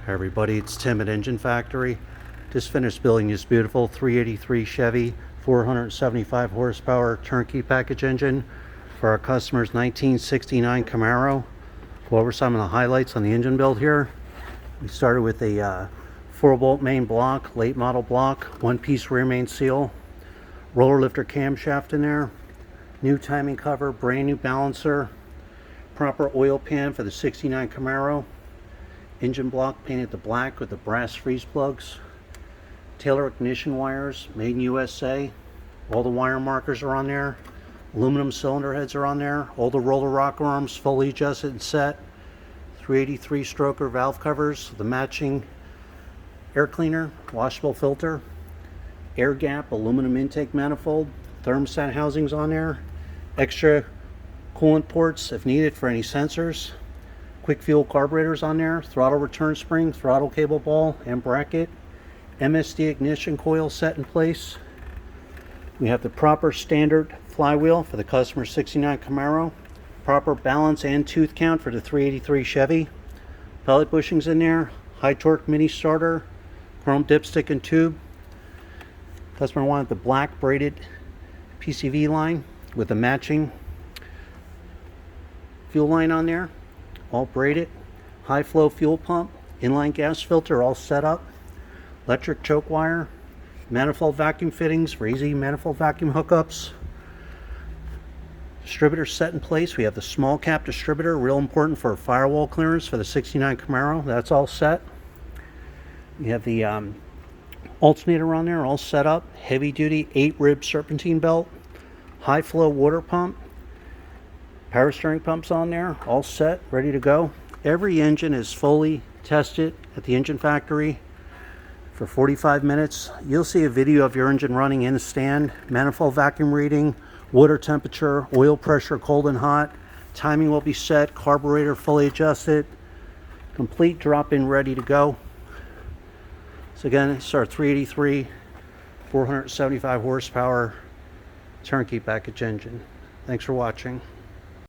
Hi everybody, it's Tim at Engine Factory. Just finished building this beautiful 383 Chevy 475 horsepower turnkey package engine for our customer's 1969 Camaro. Go over some of the highlights on the engine build here. We started with a 4-bolt main block, late model block, one-piece rear main seal, roller lifter camshaft in there, new timing cover, brand new balancer, proper oil pan for the 69 Camaro, engine block painted to black with the brass freeze plugs, Taylor ignition wires, made in USA. All the wire markers are on there. Aluminum cylinder heads are on there. All the roller rocker arms fully adjusted and set. 383 stroker valve covers, the matching air cleaner, washable filter, air gap, aluminum intake manifold, thermostat housings on there, extra coolant ports if needed for any sensors, quick fuel carburetors on there, throttle return spring, throttle cable ball and bracket, MSD ignition coil set in place. We have the proper standard flywheel for the customer's 69 Camaro, proper balance and tooth count for the 383 Chevy, pellet bushings in there, high torque mini starter, chrome dipstick and tube. Customer wanted the black braided PCV line with the matching fuel line on there, all braided, high flow fuel pump, inline gas filter all set up, electric choke wire, manifold vacuum fittings for easy manifold vacuum hookups, distributor set in place. We have the small cap distributor, real important for firewall clearance for the 69 Camaro. That's all set. We have the alternator on there all set up, heavy duty 8-rib serpentine belt, high flow water pump, power steering pumps on there, all set, ready to go. Every engine is fully tested at the Engine Factory for 45 minutes. You'll see a video of your engine running in the stand, manifold vacuum reading, water temperature, oil pressure, cold and hot. Timing will be set, carburetor fully adjusted, complete drop-in ready to go. So again, it's our 383 475 horsepower turnkey package engine. Thanks for watching.